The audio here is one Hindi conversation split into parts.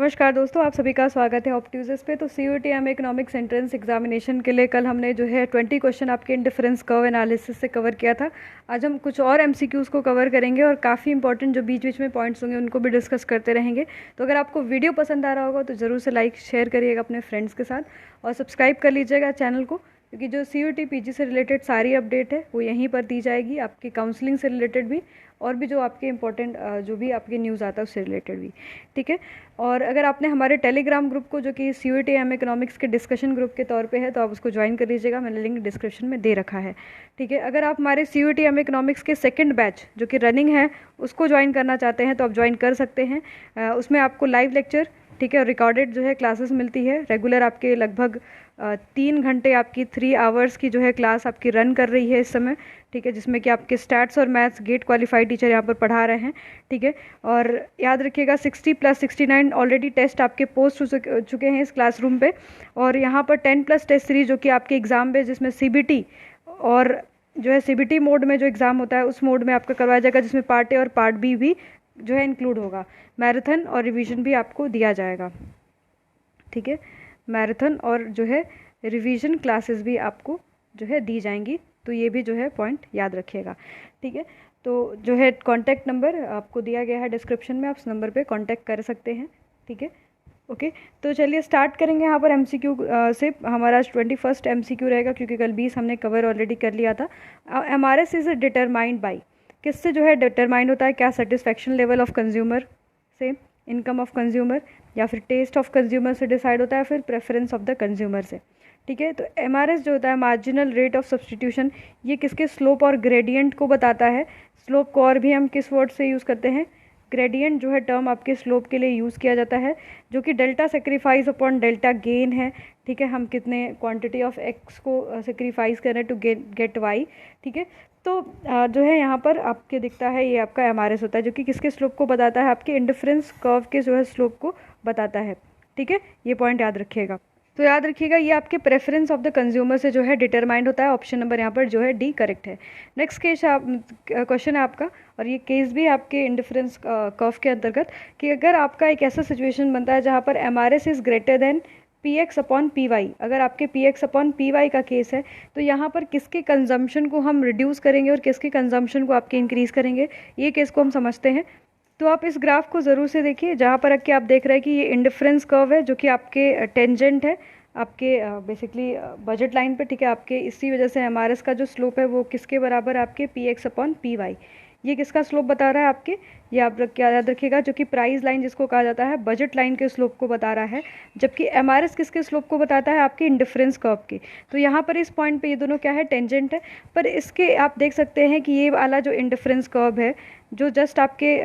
नमस्कार दोस्तों, आप सभी का स्वागत है ऑप्ट्यूजस पे। तो CUET M economics entrance examination के लिए कल हमने जो है 20 क्वेश्चन आपके इंडिफरेंस कर्व एनालिसिस से कवर किया था। आज हम कुछ और MCQs को कवर करेंगे और काफ़ी इंपॉर्टेंट जो बीच बीच में पॉइंट्स होंगे उनको भी डिस्कस करते रहेंगे। तो अगर आपको वीडियो पसंद आ रहा होगा तो ज़रूर से लाइक शेयर करिएगा अपने फ्रेंड्स के साथ और सब्सक्राइब कर लीजिएगा चैनल को, क्योंकि जो CUET PG से रिलेटेड सारी अपडेट है वो यहीं पर दी जाएगी, आपकी काउंसलिंग से रिलेटेड भी और भी जो आपके इंपॉर्टेंट जो भी आपके न्यूज़ आता है उससे रिलेटेड भी। ठीक है। और अगर आपने हमारे टेलीग्राम ग्रुप को, जो कि CUET एम इकोनॉमिक्स के डिस्कशन ग्रुप के तौर पे है, तो आप उसको ज्वाइन कर लीजिएगा, मैंने लिंक डिस्क्रिप्शन में दे रखा है। ठीक है। अगर आप हमारे CUET एम इकोनॉमिक्स के सेकंड बैच जो कि रनिंग है उसको ज्वाइन करना चाहते हैं तो आप ज्वाइन कर सकते हैं। उसमें आपको लाइव लेक्चर, ठीक है, और रिकॉर्डेड जो है क्लासेस मिलती है। रेगुलर आपके लगभग 3 घंटे आपकी 3 आवर्स की जो है क्लास आपकी रन कर रही है इस समय। ठीक है, जिसमें कि आपके स्टैट्स और मैथ्स गेट क्वालिफाइड टीचर यहाँ पर पढ़ा रहे हैं। ठीक है। और याद रखिएगा 60 + 69 ऑलरेडी टेस्ट आपके पोस्ट हो चुके हैं इस क्लासरूम पे। और यहाँ पर 10 + टेस्ट सीरीज जो कि आपके एग्ज़ाम पे, जिसमें CBT और जो है CBT मोड में जो एग्ज़ाम होता है उस मोड में आपका करवाया जाएगा, जिसमें पार्ट A और पार्ट B भी जो है इंक्लूड होगा। मैराथन और रिवीजन भी आपको दिया जाएगा। ठीक है, मैराथन और जो है रिवीजन क्लासेस भी आपको जो है दी जाएंगी, तो ये भी जो है पॉइंट याद रखिएगा। ठीक है। तो जो है कॉन्टैक्ट नंबर आपको दिया गया है डिस्क्रिप्शन में, आप उस नंबर पे कांटेक्ट कर सकते हैं। ठीक है। ओके, तो चलिए स्टार्ट करेंगे यहाँ पर MCQ से। हमारा 21st MCQ रहेगा, क्योंकि कल 20 हमने कवर ऑलरेडी कर लिया था। MRS इज डिटरमाइंड बाई, किससे जो है डिटरमाइंड होता है? क्या सेटिस्फैक्शन लेवल ऑफ कंज्यूमर से, इनकम ऑफ कंज्यूमर, या फिर टेस्ट ऑफ कंज्यूमर से डिसाइड होता है, फिर प्रेफरेंस ऑफ द कंज्यूमर से। ठीक है। तो MRS जो होता है, मार्जिनल रेट ऑफ सब्सटीट्यूशन, ये किसके स्लोप और ग्रेडियंट को बताता है। स्लोप को और भी हम किस वर्ड से यूज़ करते हैं? ग्रेडियंट जो है टर्म आपके स्लोप के लिए यूज़ किया जाता है, जो कि delta sacrifice upon delta gain है। ठीक है, हम कितने क्वांटिटी ऑफ एक्स को सेक्रीफाइस कर रहे हैं टू गेट वाई। ठीक है। तो जो है यहाँ पर आपके दिखता है, ये आपका MRS होता है, जो कि किसके स्लोप को बताता है? आपके इंडिफरेंस कर्व के जो है स्लोप को बताता है। ठीक है, ये पॉइंट याद रखिएगा। तो याद रखिएगा ये आपके प्रेफरेंस ऑफ द कंज्यूमर से जो है डिटरमाइंड होता है। ऑप्शन नंबर यहाँ पर जो है D करेक्ट है। नेक्स्ट क्वेश्चन है आपका, और ये केस भी आपके इंडिफरेंस कर्व के अंतर्गत, कि अगर आपका एक ऐसा सिचुएशन बनता है जहाँ पर MRS is greater than PX/PY, अगर आपके PX/PY का केस है, तो यहाँ पर किसके कंजम्पशन को हम रिड्यूस करेंगे और किसके कंजम्पशन को आपके इंक्रीज़ करेंगे, ये केस को हम समझते हैं। तो आप इस ग्राफ को ज़रूर से देखिए, जहाँ पर कि आप देख रहे हैं कि ये इंडिफरेंस कर्व है, जो कि आपके टेंजेंट है आपके बेसिकली बजट लाइन पे। ठीक है, आपके इसी वजह से MRS का जो स्लोप है वो किसके बराबर है? आपके PX/PY। ये किसका स्लोप बता रहा है आपके? ये आप क्या याद रखिएगा, जो कि प्राइस लाइन जिसको कहा जाता है, बजट लाइन के स्लोप को बता रहा है, जबकि MRS किसके स्लोप को बताता है? आपके इंडिफरेंस कर्व के। तो यहाँ पर इस पॉइंट पे ये दोनों क्या है? टेंजेंट है। पर इसके आप देख सकते हैं कि ये वाला जो इंडिफरेंस कर्व है, जो जस्ट आपके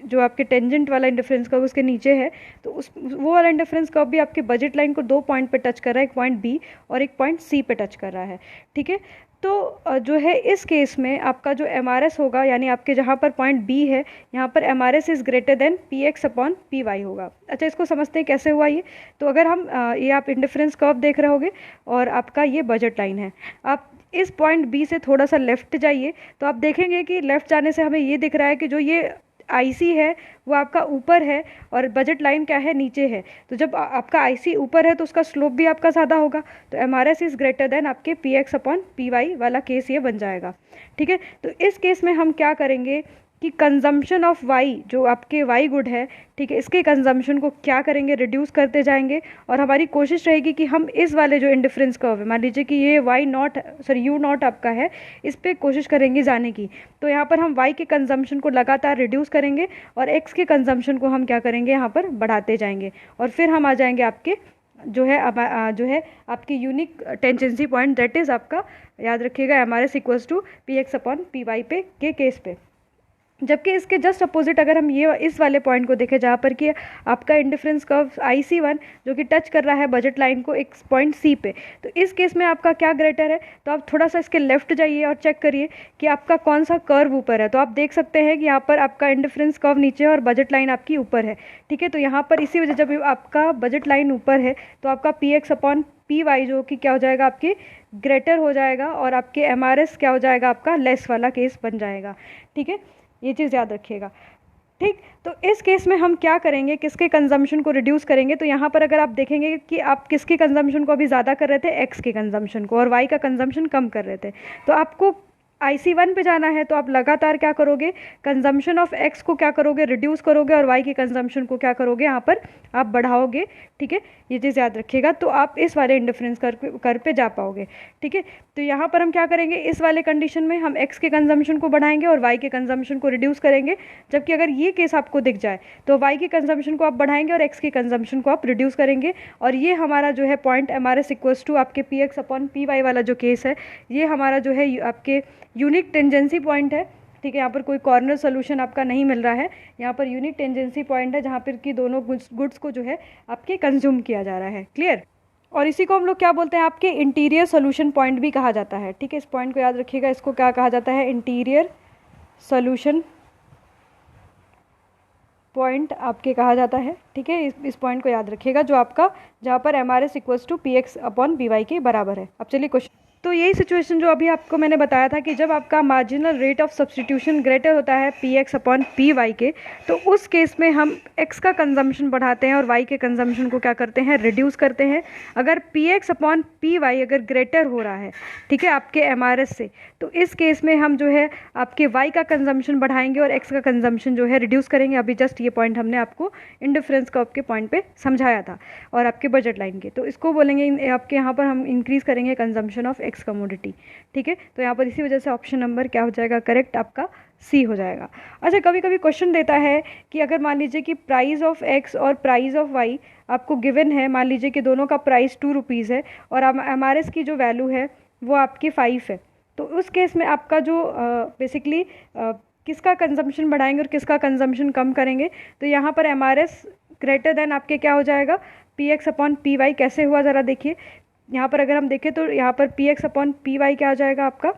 जो आपके टेंजेंट वाला इंडिफरेंस कर्व उसके नीचे है, तो वो वाला इंडिफरेंस कर्व भी आपके बजट लाइन को 2 पॉइंट पे टच कर रहा है, एक पॉइंट B और एक पॉइंट C पे टच कर रहा है। ठीक है। तो जो है इस केस में आपका जो MRS होगा, यानी आपके जहाँ पर पॉइंट B है, यहाँ पर MRS is greater than PX/PY होगा। अच्छा, इसको समझते हैं कैसे हुआ ये। तो अगर हम ये आप इंडिफरेंस कर्व देख रहे होगे और आपका ये बजट लाइन है, आप इस पॉइंट B से थोड़ा सा लेफ्ट जाइए तो आप देखेंगे कि लेफ्ट जाने से हमें ये दिख रहा है कि जो ये IC है वो आपका ऊपर है और बजट लाइन क्या है? नीचे है। तो जब आपका IC ऊपर है तो उसका स्लोप भी आपका ज़्यादा होगा, तो MRS इज़ ग्रेटर देन आपके PX/PY वाला केस ये बन जाएगा। ठीक है। तो इस केस में हम क्या करेंगे कि कंजम्पशन ऑफ वाई, जो आपके वाई गुड है, ठीक है, इसके कंजम्पशन को क्या करेंगे? रिड्यूस करते जाएंगे। और हमारी कोशिश रहेगी कि हम इस वाले जो इंडिफरेंस कर्व है, मान लीजिए कि ये U0 आपका है, इस पर कोशिश करेंगे जाने की। तो यहाँ पर हम वाई के कंजम्पशन को लगातार रिड्यूस करेंगे और एक्स के कंजम्पशन को हम क्या करेंगे? यहाँ पर बढ़ाते जाएंगे, और फिर हम आ जाएंगे आपके जो है आपकी unique tangency point, that is आपका याद रखिएगा MRS = PX/PY पे के केस पे। जबकि इसके जस्ट अपोजिट अगर हम ये इस वाले पॉइंट को देखें, जहाँ पर कि आपका इंडिफरेंस कर्व IC1 जो कि टच कर रहा है बजट लाइन को एक पॉइंट C पे, तो इस केस में आपका क्या ग्रेटर है? तो आप थोड़ा सा इसके लेफ्ट जाइए और चेक करिए कि आपका कौन सा कर्व ऊपर है। तो आप देख सकते हैं कि यहाँ पर आपका इंडिफरेंस कर्व नीचे है और बजट लाइन आपकी ऊपर है। ठीक है। तो यहाँ पर इसी वजह, जब आपका बजट लाइन ऊपर है तो आपका PX/PY जो कि क्या हो जाएगा? आपके ग्रेटर हो जाएगा, और आपके MRS क्या हो जाएगा? आपका लेस वाला केस बन जाएगा। ठीक है, ये चीज़ याद रखिएगा। ठीक। तो इस केस में हम क्या करेंगे, किसके कंजम्पशन को रिड्यूस करेंगे, तो यहाँ पर अगर आप देखेंगे कि आप किसके कंजम्पशन को अभी ज़्यादा कर रहे थे, एक्स के कंजम्पशन को, और वाई का कंजम्पशन कम कर रहे थे, तो आपको IC1 पे जाना है, तो आप लगातार क्या करोगे, कंजम्पशन ऑफ एक्स को क्या करोगे, रिड्यूस करोगे, और वाई के कंजम्पशन को क्या करोगे, यहाँ पर आप बढ़ाओगे। ठीक है, ये चीज़ याद रखिएगा, तो आप इस वाले इंडिफरेंस कर पे जा पाओगे। ठीक है, तो यहाँ पर हम क्या करेंगे, इस वाले कंडीशन में हम एक्स के कंजम्पशन को बढ़ाएंगे और वाई के कंजम्पशन को रिड्यूस करेंगे। जबकि अगर ये केस आपको दिख जाए तो वाई के कंजम्पशन को आप बढ़ाएंगे और एक्स के कंजम्पशन को आप रिड्यूस करेंगे। और ये हमारा जो है पॉइंट MRS इक्वल्स टू आपके PX/PY वाला जो केस है, ये हमारा जो है आपके यूनिक टेंजेंसी पॉइंट है। ठीक है, यहाँ पर कोई कॉर्नर सोल्यूशन आपका नहीं मिल रहा है, यहाँ पर यूनिक टेंजेंसी पॉइंट है जहाँ पर कि दोनों गुड्स को जो है आपके कंज्यूम किया जा रहा है। क्लियर। और इसी को हम लोग क्या बोलते हैं, आपके इंटीरियर सोल्यूशन पॉइंट भी कहा जाता है। ठीक है, इस पॉइंट को याद रखिएगा, इसको क्या कहा जाता है, इंटीरियर सोल्यूशन पॉइंट आपके कहा जाता है। ठीक है, इस पॉइंट को याद रखिएगा, जो आपका जहाँ पर MRS इक्वल्स टू PX/PY के बराबर है। अब चलिए क्वेश्चन, तो यही सिचुएशन जो अभी आपको मैंने बताया था कि जब आपका marginal rate of substitution greater होता है PX/PY के, तो उस केस में हम x का कंजम्पशन बढ़ाते हैं और y के कंजम्पशन को क्या करते हैं, रिड्यूस करते हैं। अगर PX/PY अगर ग्रेटर हो रहा है, ठीक है, आपके MRS से, तो इस केस में हम जो है आपके y का कंजम्पशन बढ़ाएंगे और x का कंजम्पशन जो है रिड्यूस करेंगे। अभी जस्ट ये पॉइंट हमने आपको इंडिफरेंस कर्व के पॉइंट पे समझाया था और आपके बजट लाइन के, तो इसको बोलेंगे आपके यहाँ पर हम इंक्रीज करेंगे कंजम्पशन ऑफ एक्स कमोडिटी। ठीक है, तो यहाँ पर इसी वजह से ऑप्शन नंबर क्या हो जाएगा, करेक्ट आपका C हो जाएगा। अच्छा, कभी कभी क्वेश्चन देता है कि अगर मान लीजिए कि प्राइस ऑफ एक्स और प्राइस ऑफ वाई आपको गिवन है, मान लीजिए कि दोनों का प्राइस 2 रुपीज़ है और MRS की जो वैल्यू है वो आपकी 5 है, तो उस केस में आपका जो बेसिकली किसका कंजम्पशन बढ़ाएंगे और किसका कंजम्पशन कम करेंगे, तो यहाँ पर MRS ग्रेटर देन आपके क्या हो जाएगा, PX/PY। कैसे हुआ ज़रा देखिए, यहाँ पर अगर हम देखें तो यहाँ पर PX/PY क्या हो जाएगा आपका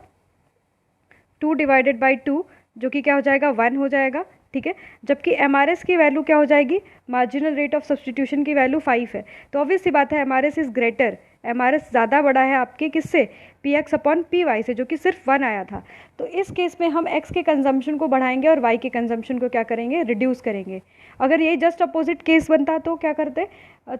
2/2, जो कि क्या हो जाएगा 1 हो जाएगा। ठीक है, जबकि MRS की वैल्यू क्या हो जाएगी, मार्जिनल रेट ऑफ सब्सटीट्यूशन की वैल्यू 5 है, तो ऑब्वियस सी बात है MRS इज़ ग्रेटर, MRS ज़्यादा बड़ा है आपके किससे, PX/PY से, जो कि सिर्फ 1 आया था। तो इस केस में हम x के कंजम्पशन को बढ़ाएंगे और y के कंजम्पशन को क्या करेंगे, रिड्यूस करेंगे। अगर ये जस्ट अपोजिट केस बनता तो क्या करते,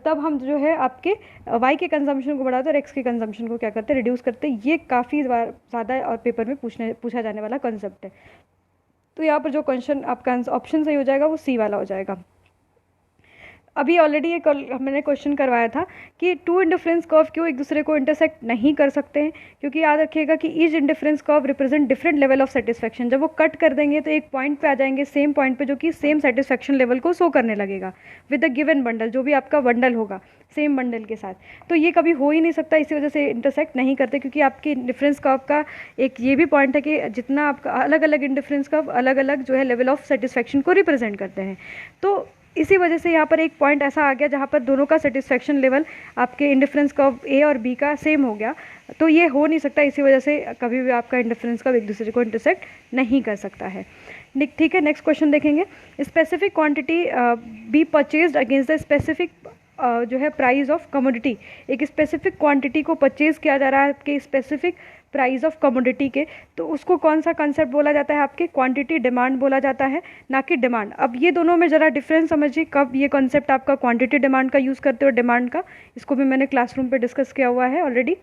तब हम जो है आपके y के कंजम्पशन को बढ़ाते और x के कंजम्पशन को क्या करते, रिड्यूस करते। ये काफ़ी ज़्यादा और पेपर में पूछा जाने वाला कॉन्सेप्ट है। तो यहाँ पर जो क्वेश्चन आपका ऑप्शन सही हो जाएगा वो C वाला हो जाएगा। अभी ऑलरेडी एक मैंने क्वेश्चन करवाया था कि टू इंडिफरेंस कर्व क्यों एक दूसरे को इंटरसेक्ट नहीं कर सकते हैं, क्योंकि याद रखिएगा कि each indifference curve represent different level of satisfaction. जब वो कट कर देंगे तो एक पॉइंट पे आ जाएंगे, सेम पॉइंट पे, जो कि सेम सेटिस्फेक्शन लेवल को शो करने लगेगा विद द गिवन बंडल, जो भी आपका बंडल होगा सेम बंडल के साथ। तो ये कभी हो ही नहीं सकता, इसी वजह से इंटरसेक्ट नहीं करते, क्योंकि आपके डिफरेंस कर्व का एक ये भी पॉइंट है कि जितना आपका अलग अलग इंडिफरेंस कर्व अलग अलग जो है लेवल ऑफ सेटिस्फेक्शन को रिप्रेजेंट करते हैं। तो इसी वजह से यहाँ पर एक पॉइंट ऐसा आ गया जहाँ पर दोनों का सेटिस्फेक्शन लेवल आपके इंडिफरेंस कर्व A और B का सेम हो गया, तो ये हो नहीं सकता। इसी वजह से कभी भी आपका इंडिफरेंस कर्व एक दूसरे को इंटरसेक्ट नहीं कर सकता है। ठीक है, नेक्स्ट क्वेश्चन देखेंगे। Specific quantity be purchased against the specific जो है प्राइस ऑफ कमोडिटी। एक स्पेसिफिक क्वांटिटी को परचेज किया जा रहा है आपके स्पेसिफिक प्राइस ऑफ कमोडिटी के, तो उसको कौन सा कंसेप्ट बोला जाता है, आपके क्वांटिटी डिमांड बोला जाता है, ना कि डिमांड। अब ये दोनों में ज़रा डिफरेंस समझिए, कब ये कॉन्सेप्ट आपका क्वांटिटी डिमांड का यूज़ करते हो डिमांड का, इसको भी मैंने क्लासरूम पे डिस्कस किया हुआ है ऑलरेडी।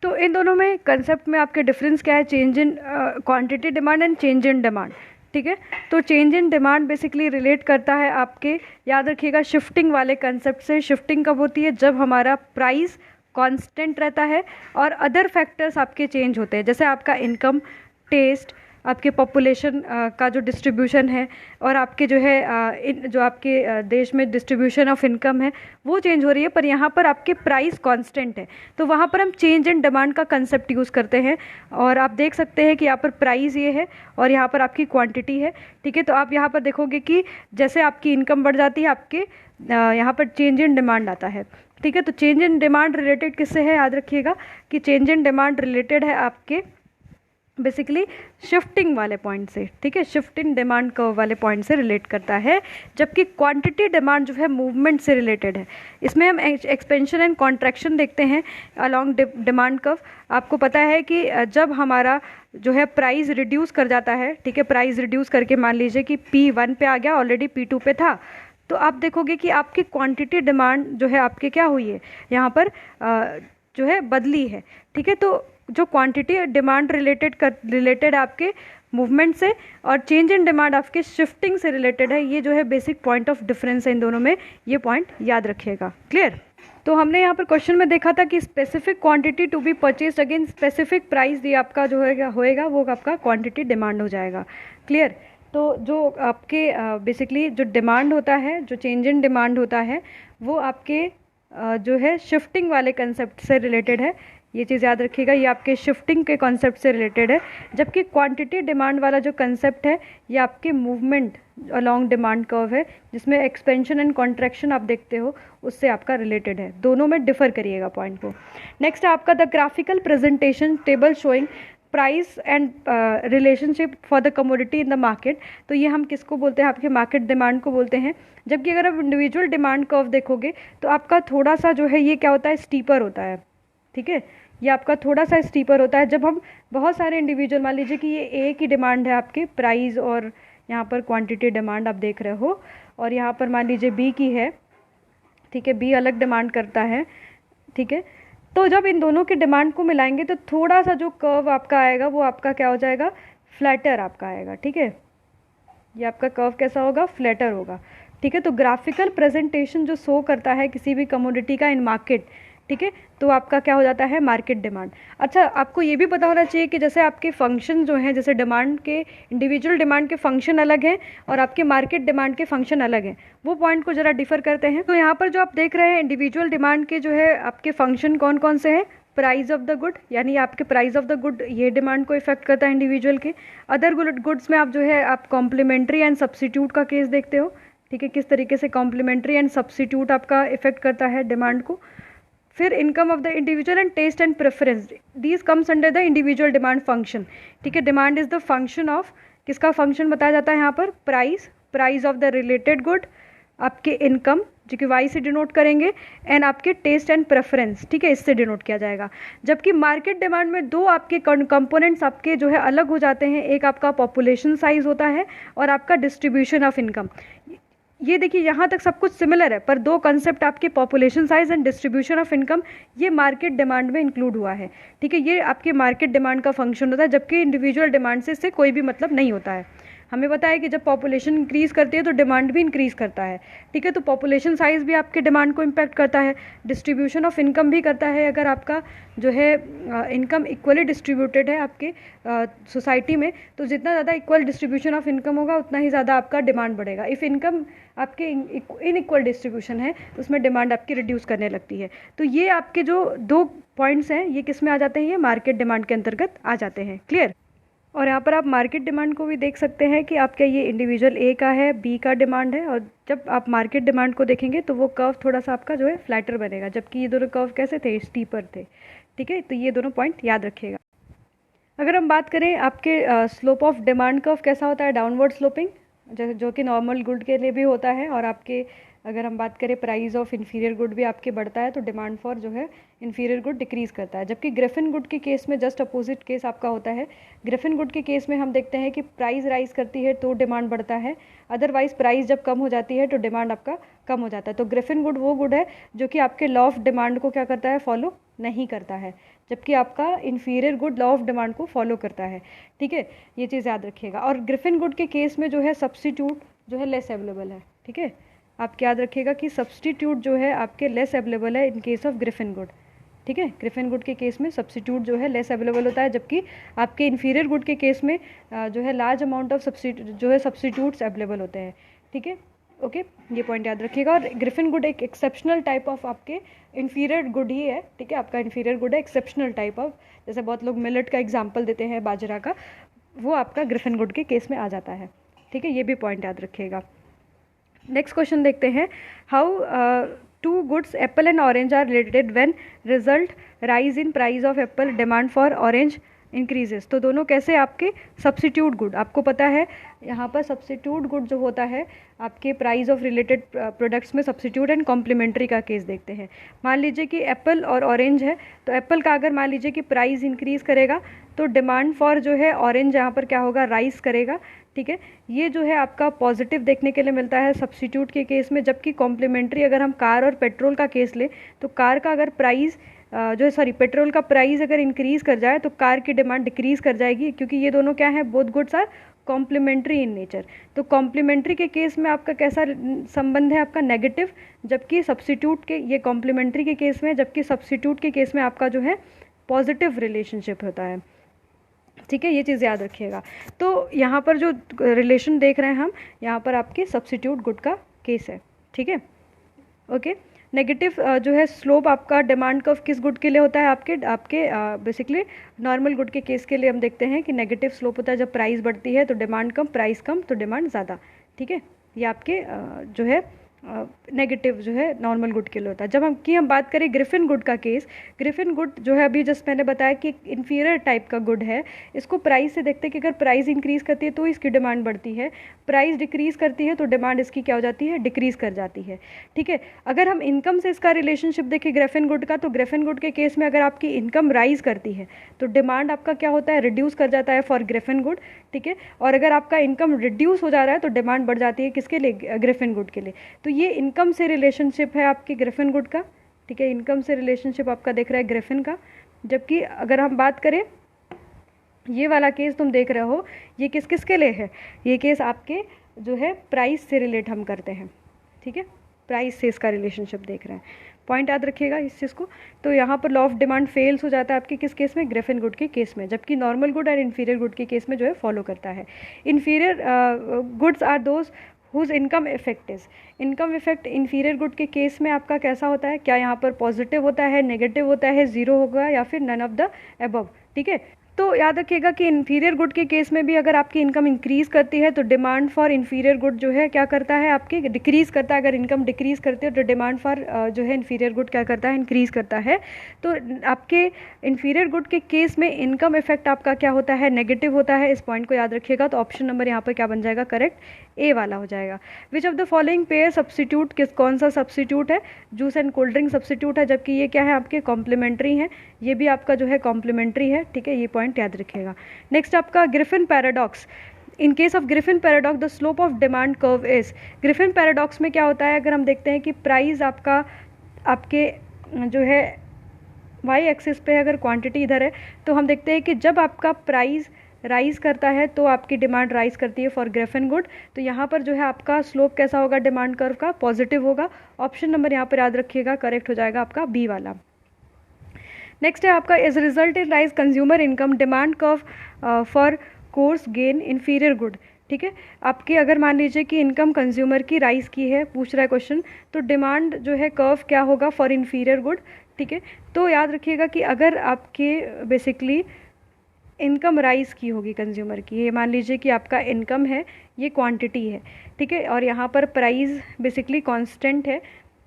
तो इन दोनों में कंसेप्ट में आपके डिफरेंस क्या है, change in quantity demand and change in demand. ठीक है, तो change in demand basically relate करता है आपके, याद रखिएगा, शिफ्टिंग वाले कंसेप्ट से। शिफ्टिंग कब होती है, जब हमारा प्राइस कांस्टेंट रहता है और अदर फैक्टर्स आपके चेंज होते हैं, जैसे आपका इनकम, टेस्ट, आपके पॉपुलेशन का जो डिस्ट्रीब्यूशन है और आपके जो है जो आपके देश में डिस्ट्रीब्यूशन ऑफ इनकम है वो चेंज हो रही है, पर यहाँ पर आपके प्राइस कांस्टेंट है, तो वहाँ पर हम चेंज इन डिमांड का कंसेप्ट यूज़ करते हैं। और आप देख सकते हैं कि यहाँ पर प्राइस ये है और यहाँ पर आपकी क्वांटिटी है। ठीक है, तो आप यहाँ पर देखोगे कि जैसे आपकी इनकम बढ़ जाती है, आपके यहाँ पर चेंज इन डिमांड आता है। ठीक है, तो चेंज इन डिमांड रिलेटेड किससे है, याद रखिएगा कि चेंज इन डिमांड रिलेटेड है आपके बेसिकली शिफ्टिंग वाले पॉइंट से, ठीक है, शिफ्ट इन डिमांड कर्व वाले पॉइंट से रिलेट करता है, जबकि क्वांटिटी डिमांड जो है मूवमेंट से रिलेटेड है। इसमें हम एक्सपेंशन एंड कॉन्ट्रैक्शन देखते हैं अलोंग डिमांड कर्व। आपको पता है कि जब हमारा जो है प्राइस रिड्यूस कर जाता है, ठीक है, प्राइस रिड्यूस करके मान लीजिए कि P1 पे आ गया, ऑलरेडी P2 पे था, तो आप देखोगे कि आपकी क्वांटिटी डिमांड जो है आपके क्या हुई है, यहाँ पर जो है बदली है, ठीक है। तो जो क्वांटिटी डिमांड रिलेटेड आपके मूवमेंट से, और चेंज इन डिमांड आपके शिफ्टिंग से रिलेटेड है। ये जो है बेसिक पॉइंट ऑफ डिफरेंस है इन दोनों में, ये पॉइंट याद रखिएगा। क्लियर? तो हमने यहाँ पर क्वेश्चन में देखा था कि specific quantity to be purchased again specific price, ये आपका जो होएगा वो आपका क्वांटिटी डिमांड हो जाएगा। क्लियर? तो जो आपके बेसिकली जो डिमांड होता है, जो चेंज इन डिमांड होता है, वो आपके जो है शिफ्टिंग वाले कंसेप्ट से रिलेटेड है। ये चीज़ याद रखिएगा, ये आपके शिफ्टिंग के कॉन्सेप्ट से रिलेटेड है, जबकि क्वांटिटी डिमांड वाला जो कंसेप्ट है ये आपके मूवमेंट अलोंग डिमांड कर्व है, जिसमें एक्सपेंशन एंड कॉन्ट्रैक्शन आप देखते हो, उससे आपका रिलेटेड है। दोनों में डिफर करिएगा पॉइंट को। नेक्स्ट है आपका the graphical presentation table showing price and relationship for the commodity in the market. तो ये हम किसको बोलते हैं, आपके मार्केट डिमांड को बोलते हैं। जबकि अगर आप इंडिविजुअल डिमांड कर्व देखोगे तो आपका थोड़ा सा जो है ये क्या होता है, स्टीपर होता है, ठीक है, ये आपका थोड़ा सा स्टीपर होता है। जब हम बहुत सारे इंडिविजुअल, मान लीजिए कि ये एक ही डिमांड है आपके, प्राइस और यहाँ पर क्वांटिटी डिमांड आप देख रहे हो, और यहाँ पर मान लीजिए बी की है, ठीक है, बी अलग डिमांड करता है, ठीक है। तो जब इन दोनों की डिमांड को मिलाएंगे तो थोड़ा सा जो कर्व आपका आएगा वो आपका क्या हो जाएगा, फ्लैटर आपका आएगा, ठीक है। ये आपका कर्व कैसा होगा, फ्लैटर होगा, ठीक है। तो ग्राफिकल प्रेजेंटेशन जो शो करता है किसी भी कमोडिटी का इन मार्केट, ठीक है, तो आपका क्या हो जाता है, मार्केट डिमांड। अच्छा, आपको ये भी पता होना चाहिए कि जैसे आपके फंक्शन जो हैं, जैसे डिमांड के, इंडिविजुअल डिमांड के फंक्शन अलग हैं और आपके मार्केट डिमांड के फंक्शन अलग हैं, वो पॉइंट को ज़रा डिफर करते हैं। तो यहाँ पर जो आप देख रहे हैं इंडिविजुअल डिमांड के जो है आपके फंक्शन कौन कौन से हैं, प्राइस ऑफ द गुड, यानी आपके प्राइस ऑफ द गुड ये डिमांड को इफेक्ट करता है इंडिविजुअल के। अदर गुड्स में आप जो है आप कॉम्प्लीमेंट्री एंड सब्सिट्यूट का केस देखते हो, ठीक है, किस तरीके से कॉम्प्लीमेंट्री एंड सब्सिट्यूट आपका इफेक्ट करता है डिमांड को। फिर income of the individual and taste and preference, these comes under the individual demand function, ठीक है। Demand is the function of, किसका फंक्शन बताया जाता है यहाँ पर, price of the related good, आपके इनकम जो कि वाई से डिनोट करेंगे, एंड आपके टेस्ट एंड प्रेफरेंस, ठीक है, इससे डिनोट किया जाएगा। जबकि मार्केट डिमांड में दो आपके कंपोनेंट्स आपके जो है अलग हो जाते हैं, एक आपका पॉपुलेशन साइज होता है और आपका डिस्ट्रीब्यूशन ऑफ इनकम। ये देखिए यहाँ तक सब कुछ सिमिलर है, पर दो कंसेप्ट आपके population size and distribution of income ये मार्केट डिमांड में इंक्लूड हुआ है, ठीक है। ये आपके मार्केट डिमांड का फंक्शन होता है, जबकि इंडिविजुअल डिमांड से इससे कोई भी मतलब नहीं होता है। हमें पता है कि जब पॉपुलेशन इंक्रीज़ करती है तो डिमांड भी इंक्रीज़ करता है, ठीक है। तो पॉपुलेशन साइज़ भी आपके डिमांड को इम्पैक्ट करता है, डिस्ट्रीब्यूशन ऑफ इनकम भी करता है। अगर आपका जो है इनकम इक्वली डिस्ट्रीब्यूटेड है आपके सोसाइटी में, तो जितना ज़्यादा इक्वल डिस्ट्रीब्यूशन ऑफ इनकम होगा उतना ही ज़्यादा आपका डिमांड बढ़ेगा। इफ़ इनकम आपके इनइक्वल डिस्ट्रीब्यूशन है तो उसमें डिमांड आपकी रिड्यूस करने लगती है। तो ये आपके जो दो पॉइंट्स हैं ये किस में आ जाते हैं, ये मार्केट डिमांड के अंतर्गत आ जाते हैं। क्लियर? और यहाँ पर आप मार्केट डिमांड को भी देख सकते हैं कि आपका ये इंडिविजुअल ए का है, बी का डिमांड है, और जब आप मार्केट डिमांड को देखेंगे तो वो कर्व थोड़ा सा आपका जो है फ्लैटर बनेगा, जबकि ये दोनों कर्व कैसे थे, स्टीपर थे, ठीक है। तो ये दोनों पॉइंट याद रखिएगा। अगर हम बात करें आपके स्लोप ऑफ डिमांड कर्व कैसा होता है, डाउनवर्ड स्लोपिंग, जो कि नॉर्मल गुड के लिए भी होता है, और आपके अगर हम बात करें प्राइस ऑफ इन्फीरियर गुड भी आपके बढ़ता है तो डिमांड फॉर जो है इन्फीरियर गुड डिक्रीज़ करता है। जबकि ग्रिफिन गुड के केस में जस्ट अपोजिट केस आपका होता है। ग्रिफिन गुड के केस में हम देखते हैं कि प्राइस राइज करती है तो डिमांड बढ़ता है, अदरवाइज प्राइस जब कम हो जाती है तो डिमांड आपका कम हो जाता है। तो ग्रिफिन गुड वो गुड है जो कि आपके लॉ ऑफ डिमांड को क्या करता है, फॉलो नहीं करता है, जबकि आपका inferior good law of demand को फॉलो करता है, ठीक है। ये चीज़ याद रखिएगा। और ग्रिफिन गुड के केस में जो है सब्स्टिट्यूट जो है लेस अवेलेबल है, ठीक है। आप याद रखिएगा कि सब्स्टिट्यूट जो है आपके लेस अवेलेबल है in case of Griffin good, ठीक है। ग्रिफिन गुड के केस में सब्स्टिट्यूट जो है लेस अवेलेबल होता है, जबकि आपके इन्फीरियर गुड के केस में जो है large amount of substitutes available होते हैं, ठीक है। ओके, ये पॉइंट याद रखिएगा। और ग्रिफिन गुड एक एक्सेप्शनल टाइप ऑफ आपके इन्फीरियर गुड ही है, ठीक है। आपका इन्फीरियर गुड है एक्सेप्शनल टाइप ऑफ, जैसे बहुत लोग मिलेट का एग्जाम्पल देते हैं बाजरा का, वो आपका ग्रिफिन गुड के केस में आ जाता है, ठीक है। ये भी पॉइंट याद रखिएगा। नेक्स्ट क्वेश्चन देखते हैं, how two goods apple and orange are related when result rise in price of apple, demand for orange increases. तो दोनों कैसे आपके सब्स्टिट्यूट गुड, आपको पता है यहाँ पर सब्स्टिट्यूट गुड जो होता है आपके प्राइस ऑफ रिलेटेड प्रोडक्ट्स में सब्स्टिट्यूट एंड कॉम्प्लीमेंट्री का केस देखते हैं। मान लीजिए कि एप्पल और ऑरेंज है, तो एप्पल का अगर मान लीजिए कि प्राइस इंक्रीज़ करेगा तो डिमांड फॉर जो है ऑरेंज यहाँ पर क्या होगा, राइस करेगा। ठीक है, ये जो है आपका पॉजिटिव देखने के लिए मिलता है सब्स्टिट्यूट के केस में। जबकि कॉम्प्लीमेंट्री अगर हम कार और पेट्रोल का केस लें तो कार का अगर प्राइस जो है सॉरी पेट्रोल का प्राइस अगर इंक्रीज़ कर जाए तो कार की डिमांड डिक्रीज़ कर जाएगी, क्योंकि ये दोनों क्या है, both goods are complementary in nature. तो कॉम्प्लीमेंट्री के केस में आपका कैसा संबंध है, आपका नेगेटिव, जबकि सब्स्टिट्यूट के ये कॉम्प्लीमेंट्री के केस में, जबकि सब्स्टिट्यूट के केस में आपका जो है पॉजिटिव रिलेशनशिप होता है। ठीक है, ये चीज़ याद रखिएगा। तो यहाँ पर जो रिलेशन देख रहे हैं हम, यहाँ पर आपके सब्स्टिट्यूट गुड का केस है। ठीक है, ओके। नेगेटिव जो है स्लोप आपका डिमांड कर्व किस गुड के लिए होता है, आपके बेसिकली नॉर्मल गुड के केस के लिए हम देखते हैं कि नेगेटिव स्लोप होता है जब प्राइस बढ़ती है तो डिमांड कम, प्राइस कम तो डिमांड ज़्यादा। ठीक है, ये आपके जो है नेगेटिव जो है नॉर्मल गुड के लिए होता है। जब हम बात करें ग्रिफिन गुड का केस, ग्रिफिन गुड जो है अभी जस्ट मैंने बताया कि इन्फीरियर टाइप का गुड है, इसको प्राइस से देखते हैं कि अगर प्राइस इंक्रीज़ करती है तो इसकी डिमांड बढ़ती है, प्राइस डिक्रीज़ करती है तो डिमांड इसकी क्या हो जाती है, डिक्रीज़ कर जाती है। ठीक है, अगर हम इनकम से इसका रिलेशनशिप देखें ग्रिफिन गुड का, तो ग्रिफिन गुड के केस में अगर आपकी इनकम राइज करती है तो डिमांड आपका क्या होता है, रिड्यूस कर जाता है फॉर ग्रिफिन गुड। ठीक है, और अगर आपका इनकम रिड्यूस हो जा रहा है तो डिमांड बढ़ जाती है किसके लिए, ग्रिफिन गुड के लिए। तो ये इनकम से रिलेशनशिप है आपकी ग्रिफिन गुड का। ठीक है, इनकम से रिलेशनशिप आपका देख रहा है ग्रिफिन का। जबकि अगर हम बात करें ये वाला केस तुम देख रहे हो, ये किस किस के लिए है, ये केस आपके जो है प्राइस से रिलेट हम करते हैं। ठीक है, प्राइस से इसका रिलेशनशिप देख रहे हैं, पॉइंट याद रखिएगा इस चीज़ को। तो यहाँ पर लॉ ऑफ डिमांड फेल्स हो जाता है आपके किस केस में, ग्रिफिन गुड के केस में, जबकि नॉर्मल गुड और इन्फीरियर गुड के केस में जो है फॉलो करता है। Inferior goods are those whose income effect is, income effect inferior good के केस में आपका कैसा होता है, क्या यहाँ पर पॉजिटिव होता है, नेगेटिव होता है, जीरो होगा या फिर नन ऑफ द अबव। ठीक है, तो याद रखिएगा कि इन्फीरियर गुड के केस में भी अगर आपकी इनकम इंक्रीज़ करती है तो डिमांड फॉर इन्फीरियर गुड जो है क्या करता है, आपकी डिक्रीज़ करता है। अगर इनकम डिक्रीज़ करती है तो डिमांड फॉर जो है इन्फीरियर गुड क्या करता है, इंक्रीज़ करता है। तो आपके इन्फीरियर गुड के केस में इनकम इफेक्ट आपका क्या होता है, नेगेटिव होता है। इस पॉइंट को याद रखिएगा। तो ऑप्शन नंबर यहाँ पर क्या बन जाएगा, करेक्ट ए वाला हो जाएगा। Which of the following pair substitute, कौन सा सब्स्टिट्यूट है, juice and cold drink substitute है, जबकि ये क्या है आपके कॉम्प्लीमेंट्री है, ये भी आपका जो है कॉम्प्लीमेंट्री है। ठीक है, ये पॉइंट याद रखिएगा। नेक्स्ट आपका Griffin paradox. In case of Griffin paradox the slope of demand curve is, Griffin paradox में क्या होता है, अगर हम देखते हैं कि प्राइस आपका आपके जो है वाई एक्सिस पे अगर क्वांटिटी इधर है तो हम देखते हैं कि जब आपका प्राइस राइज करता है तो आपकी डिमांड राइज करती है फॉर ग्रिफिन गुड। तो यहाँ पर जो है आपका स्लोप कैसा होगा डिमांड कर्व का, पॉजिटिव होगा। ऑप्शन नंबर यहाँ पर याद रखिएगा, करेक्ट हो जाएगा आपका बी वाला। नेक्स्ट है आपका is result in rise consumer income demand curve for course gain inferior good. ठीक है, आपकी अगर मान लीजिए कि इनकम कंज्यूमर की राइज की है, पूछ रहा है क्वेश्चन, तो डिमांड जो है कर्व क्या होगा फॉर इन्फीरियर गुड। ठीक है, तो याद रखिएगा कि अगर आपके बेसिकली इनकम राइज की होगी कंज्यूमर की, ये मान लीजिए कि आपका इनकम है, ये क्वांटिटी है। ठीक है, और यहाँ पर प्राइस बेसिकली कांस्टेंट है।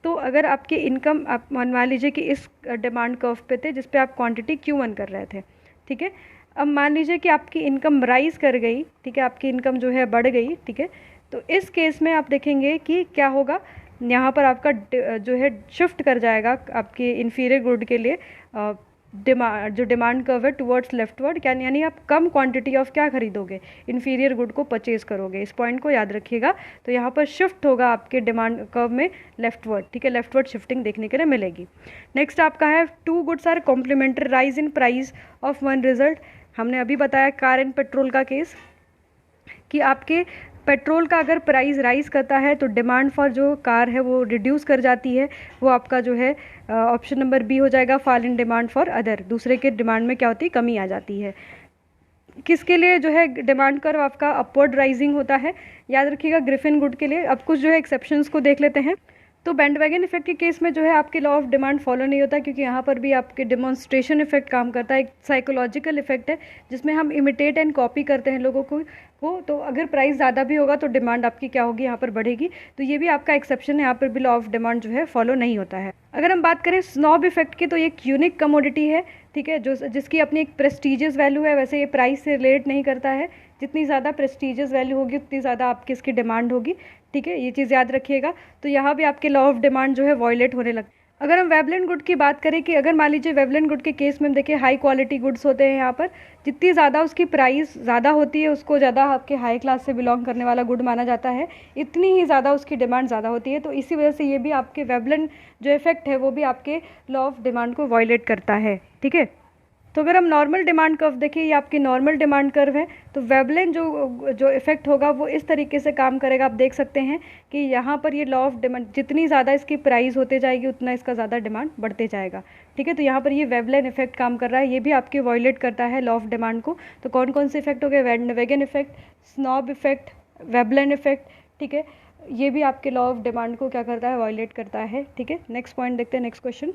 तो अगर आपकी इनकम आप मान लीजिए कि इस डिमांड कर्व पे थे जिस पे आप क्वांटिटी Q1 कर रहे थे। ठीक है, अब मान लीजिए कि आपकी इनकम राइज कर गई। ठीक है, आपकी इनकम जो है बढ़ गई। ठीक है, तो इस केस में आप देखेंगे कि क्या होगा, यहाँ पर आपका जो है शिफ्ट कर जाएगा आपके इन्फीरियर गुड के लिए जो डिमांड कर्व है टुवर्ड्स लेफ्टवर्ड, यानी आप कम क्वांटिटी ऑफ क्या खरीदोगे, इन्फीरियर गुड को परचेज करोगे। इस पॉइंट को याद रखिएगा। तो यहाँ पर शिफ्ट होगा आपके डिमांड कर्व में लेफ्टवर्ड। ठीक है, लेफ्टवर्ड शिफ्टिंग देखने के लिए मिलेगी। नेक्स्ट आपका है two goods are complementary rise in price of one result. हमने अभी बताया कार एंड पेट्रोल का केस कि आपके पेट्रोल का अगर प्राइस राइज करता है तो डिमांड फॉर जो कार है वो रिड्यूस कर जाती है, वो आपका जो है ऑप्शन नंबर बी हो जाएगा, fall in demand for other, दूसरे के डिमांड में क्या होती है, कमी आ जाती है। किसके लिए जो है डिमांड कर्व आपका अपवर्ड राइजिंग होता है, याद रखिएगा ग्रिफिन गुड के लिए। अब कुछ जो है एक्सेप्शंस को देख लेते हैं। तो बैंडवैगन इफेक्ट के केस में जो है आपके लॉ ऑफ डिमांड फॉलो नहीं होता, क्योंकि यहाँ पर भी आपके डिमॉन्स्ट्रेशन इफेक्ट काम करता है, एक साइकोलॉजिकल इफेक्ट है जिसमें हम इमिटेट एंड कॉपी करते हैं लोगों को तो अगर प्राइस ज़्यादा भी होगा तो डिमांड आपकी क्या होगी, यहाँ पर बढ़ेगी। तो ये भी आपका एक्सेप्शन है, यहाँ पर भी लॉ ऑफ डिमांड जो है फॉलो नहीं होता है। अगर हम बात करें स्नॉब इफेक्ट की, तो ये एक यूनिक कमोडिटी है, ठीक है, जो जिसकी अपनी एक प्रेस्टीजियस वैल्यू है। वैसे ये प्राइस से रिलेट नहीं करता है, जितनी ज़्यादा प्रेस्टीजियस वैल्यू होगी उतनी ज़्यादा आपकी इसकी डिमांड होगी, ठीक है, ये चीज़ याद रखिएगा। तो यहाँ भी आपके लॉ ऑफ डिमांड जो है वॉयलेट होने लग। अगर हम वेवलेंट गुड की बात करें कि अगर मान लीजिए वेवलेंट गुड के केस में हम देखिए हाई क्वालिटी गुड्स होते हैं, यहाँ पर जितनी ज़्यादा उसकी प्राइस ज़्यादा होती है उसको ज़्यादा आपके हाई क्लास से बिलोंग करने वाला गुड माना जाता है, इतनी ही ज़्यादा उसकी डिमांड ज़्यादा होती है। तो इसी वजह से ये भी आपके वेवलेंट जो इफेक्ट है वो भी आपके लॉ ऑफ डिमांड को वॉयलेट करता है, ठीक है। तो अगर हम नॉर्मल डिमांड कर्व देखिए, ये आपकी नॉर्मल डिमांड कर्व है, तो वेवलेंट जो इफेक्ट होगा वो इस तरीके से काम करेगा। आप देख सकते हैं कि यहाँ पर ये लॉ ऑफ डिमांड, जितनी ज़्यादा इसकी प्राइस होते जाएगी उतना इसका ज़्यादा डिमांड बढ़ते जाएगा, ठीक है। तो यहाँ पर ये वेवलेंट इफेक्ट काम कर रहा है, ये भी आपके वॉयलेट करता है लॉ ऑफ डिमांड को। तो कौन कौन से इफेक्ट हो गए, वैगन इफेक्ट, स्नॉब इफेक्ट, वेवलेंट इफेक्ट, ठीक है, ये भी आपके लॉ ऑफ डिमांड को क्या करता है, वॉयलेट करता है, ठीक है। नेक्स्ट पॉइंट देखते हैं, नेक्स्ट क्वेश्चन।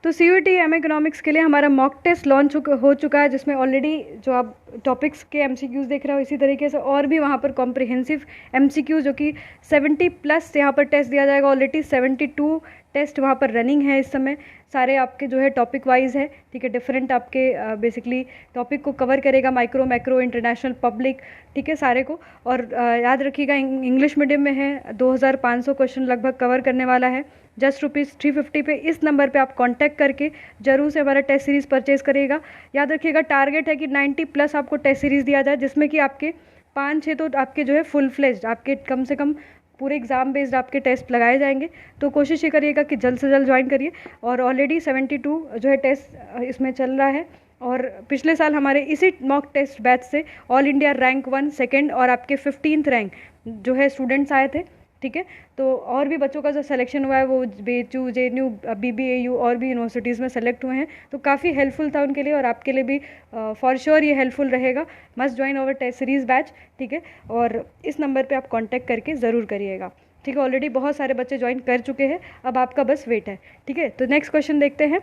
तो CUET एम इकोनॉमिक्स के लिए हमारा मॉक टेस्ट लॉन्च हो चुका है, जिसमें ऑलरेडी जो आप टॉपिक्स के MCQs देख रहे हो, इसी तरीके से और भी वहाँ पर कॉम्प्रिहेंसिव MCQs जो कि 70+ यहाँ पर टेस्ट दिया जाएगा। ऑलरेडी 72 टेस्ट वहाँ पर रनिंग है इस समय, सारे आपके जो है टॉपिक वाइज है, ठीक है, डिफरेंट आपके बेसिकली टॉपिक को कवर करेगा, माइक्रो, मैक्रो, इंटरनेशनल, पब्लिक, ठीक है, सारे को। और याद रखिएगा इंग्लिश मीडियम में है, 2500 क्वेश्चन लगभग कवर करने वाला है, जस्ट ₹350 पे। इस नंबर पे आप कांटेक्ट करके जरूर से हमारा टेस्ट सीरीज़ परचेज करिएगा। याद रखिएगा टारगेट है कि 90+ आपको टेस्ट सीरीज़ दिया जाए, जिसमें कि आपके 5-6 तो आपके जो है फुल फ्लेज्ड आपके कम से कम पूरे एग्ज़ाम बेस्ड आपके टेस्ट लगाए जाएंगे। तो कोशिश ये करिएगा कि जल्द से जल्द ज्वाइन करिए। और ऑलरेडी 72 जो है टेस्ट इसमें चल रहा है, और पिछले साल हमारे इसी मॉक टेस्ट बैच से ऑल इंडिया रैंक 1, 2 और आपके 15th रैंक जो है स्टूडेंट्स आए थे, ठीक है। तो और भी बच्चों का जो सिलेक्शन हुआ है वो BHU, JNU, BBAU और भी यूनिवर्सिटीज़ में सेलेक्ट हुए हैं, तो काफ़ी हेल्पफुल था उनके लिए, और आपके लिए भी फॉर श्योर ये हेल्पफुल रहेगा। Must join over test series batch, ठीक है, और इस नंबर पे आप कांटेक्ट करके ज़रूर करिएगा, ठीक है। ऑलरेडी बहुत सारे बच्चे ज्वाइन कर चुके हैं, अब आपका बस वेट है, ठीक है। तो नेक्स्ट क्वेश्चन देखते हैं।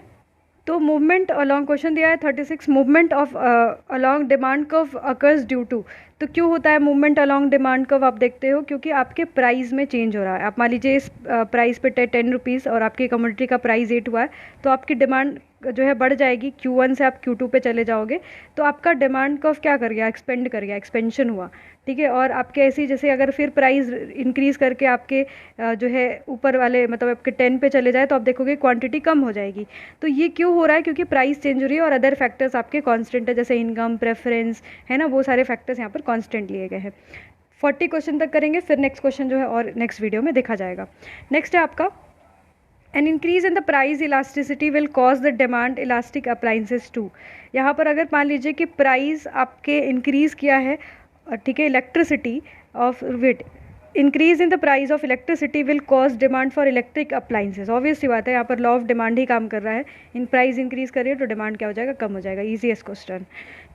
तो मूवमेंट अलॉन्ग क्वेश्चन दिया है 36, movement of along demand curve occurs due to. तो क्यों होता है मूवमेंट अलॉन्ग डिमांड कर्व, आप देखते हो क्योंकि आपके प्राइस में चेंज हो रहा है। आप मान लीजिए इस प्राइस पे 10 रुपीज़ और आपकी कमोडिटी का प्राइस 8 हुआ है, तो आपकी डिमांड जो है बढ़ जाएगी, Q1 से आप Q2 पे चले जाओगे, तो आपका डिमांड कर्व क्या कर गया, एक्सपेंड कर गया, एक्सपेंशन हुआ, ठीक है। और आपके ऐसी जैसे अगर फिर प्राइस इंक्रीज़ करके आपके जो है ऊपर वाले मतलब आपके 10 पे चले जाए, तो आप देखोगे क्वांटिटी कम हो जाएगी। तो ये क्यों हो रहा है, क्योंकि प्राइस चेंज हो रही है और अदर फैक्टर्स आपके कांस्टेंट है, जैसे इनकम, प्रेफरेंस, है ना, वो सारे फैक्टर्स यहाँ पर कांस्टेंट लिए गए हैं। 40 क्वेश्चन तक करेंगे, फिर नेक्स्ट क्वेश्चन जो है और नेक्स्ट वीडियो में देखा जाएगा। नेक्स्ट है आपका an increase in the price elasticity will cause the demand elastic appliances to. यहाँ पर अगर मान लीजिए कि प्राइस आपके इंक्रीज़ किया है, ठीक है, electricity of wit, increase in the price of electricity will cause demand for electric appliances. Obvious सी बात है, यहाँ पर लॉ ऑफ डिमांड ही काम कर रहा है, इन प्राइस इंक्रीज करिए तो डिमांड क्या हो जाएगा, कम हो जाएगा। Easiest question.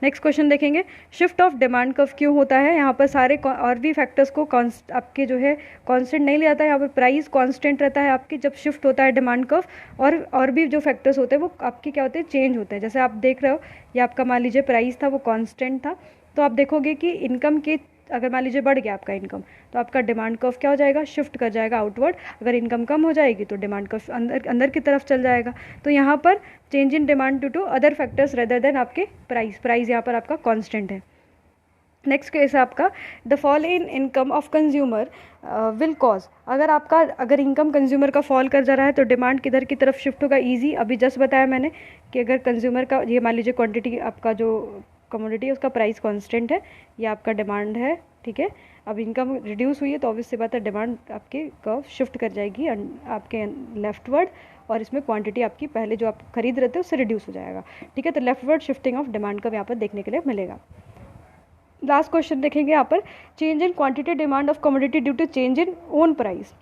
नेक्स्ट क्वेश्चन देखेंगे, शिफ्ट ऑफ डिमांड कर्व क्यों होता है। यहाँ पर सारे और भी फैक्टर्स को आपके जो है कांस्टेंट नहीं लिया जाता है, यहाँ पर प्राइस कांस्टेंट रहता है आपकी जब शिफ्ट होता है डिमांड कर्व, और भी जो फैक्टर्स होते हैं वो आपके क्या होते हैं, चेंज होते हैं। जैसे आप देख रहे हो, ये आपका मान लीजिए प्राइस था वो कांस्टेंट था, तो आप देखोगे कि इनकम के अगर मान लीजिए बढ़ गया आपका इनकम, तो आपका डिमांड कर्व क्या हो जाएगा, शिफ्ट कर जाएगा आउटवर्ड। अगर इनकम कम हो जाएगी तो डिमांड कर्व अंदर की तरफ चल जाएगा। तो यहाँ पर change in demand due to other factors rather than आपके प्राइस यहाँ पर आपका कांस्टेंट है। नेक्स्ट केस है आपका the fall in income of consumer will cause. अगर इनकम कंज्यूमर का फॉल कर जा रहा है तो डिमांड किधर की तरफ शिफ्ट होगा, ईजी, अभी जस्ट बताया मैंने कि अगर कंज्यूमर का ये मान लीजिए क्वांटिटी आपका जो कमोडिटी है उसका प्राइस कांस्टेंट है, ये आपका डिमांड है, ठीक है। अब इनकम रिड्यूस हुई है तो ऑब्वियस सी बात है डिमांड आपके कर्व शिफ्ट कर जाएगी आपके लेफ्टवर्ड, और इसमें क्वांटिटी आपकी पहले जो आप खरीद रहे थे उससे रिड्यूस हो जाएगा, ठीक है। तो leftward shifting of demand curve यहाँ पर देखने के लिए मिलेगा। लास्ट क्वेश्चन देखेंगे यहाँ पर, change in quantity demand of commodity due to change in own price,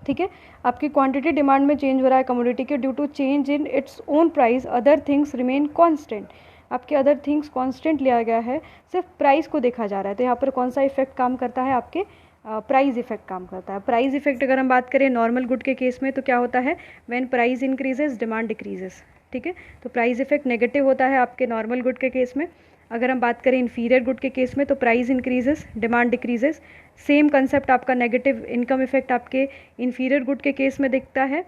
ठीक है। आपकी क्वांटिटी डिमांड में चेंज हो रहा है कमोडिटी के due to change in its own price, other things remain constant. आपके अदर थिंग्स कांस्टेंट लिया गया है, सिर्फ प्राइस को देखा जा रहा है, तो यहाँ पर कौन सा इफेक्ट काम करता है, आपके प्राइस इफेक्ट काम करता है। प्राइस इफेक्ट अगर हम बात करें नॉर्मल गुड के केस में तो क्या होता है, when price increases demand decreases, ठीक है। तो प्राइस इफेक्ट नेगेटिव होता है आपके नॉर्मल गुड के केस में। अगर हम बात करें इन्फीरियर गुड के केस में तो price increases demand decreases. Same concept आपका नेगेटिव इनकम इफेक्ट आपके इन्फीरियर गुड के केस में दिखता है,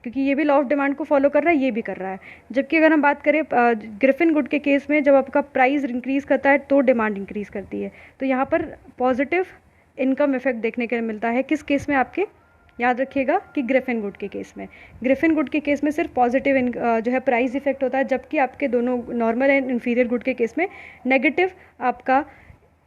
क्योंकि ये भी लॉ ऑफ डिमांड को फॉलो कर रहा है, ये भी कर रहा है। जबकि अगर हम बात करें ग्रिफिन गुड के केस में, जब आपका प्राइस इंक्रीज करता है तो डिमांड इंक्रीज करती है। तो यहाँ पर पॉजिटिव इनकम इफेक्ट देखने को मिलता है। किस केस में आपके, याद रखिएगा कि ग्रिफिन गुड के केस में। ग्रिफिन गुड के केस में सिर्फ पॉजिटिव जो है प्राइस इफेक्ट होता है, जबकि आपके दोनों नॉर्मल एंड इन्फीरियर गुड के केस में नेगेटिव आपका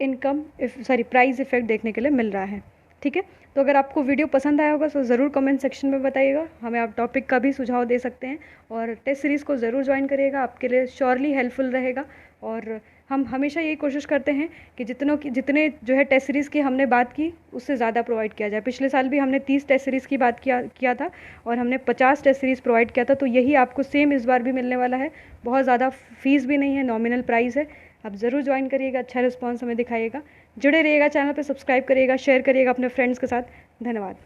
प्राइस इफेक्ट देखने के लिए मिल रहा है, ठीक है। तो अगर आपको वीडियो पसंद आया होगा तो ज़रूर कमेंट सेक्शन में बताइएगा, हमें आप टॉपिक का भी सुझाव दे सकते हैं। और टेस्ट सीरीज़ को ज़रूर ज्वाइन करिएगा, आपके लिए श्योरली हेल्पफुल रहेगा। और हम हमेशा यही कोशिश करते हैं कि जितने जो है टेस्ट सीरीज़ की हमने बात की उससे ज़्यादा प्रोवाइड किया जाए। पिछले साल भी हमने 30 टेस्ट सीरीज़ की बात किया था और हमने 50 टेस्ट सीरीज़ प्रोवाइड किया था। तो यही आपको सेम इस बार भी मिलने वाला है। बहुत ज़्यादा फीस भी नहीं है, नॉमिनल प्राइस है। आप ज़रूर ज्वाइन करिएगा, अच्छा रिस्पॉन्स हमें दिखाइएगा। जुड़े रहिएगा, चैनल पर सब्सक्राइब करिएगा, शेयर करिएगा अपने फ्रेंड्स के साथ। धन्यवाद।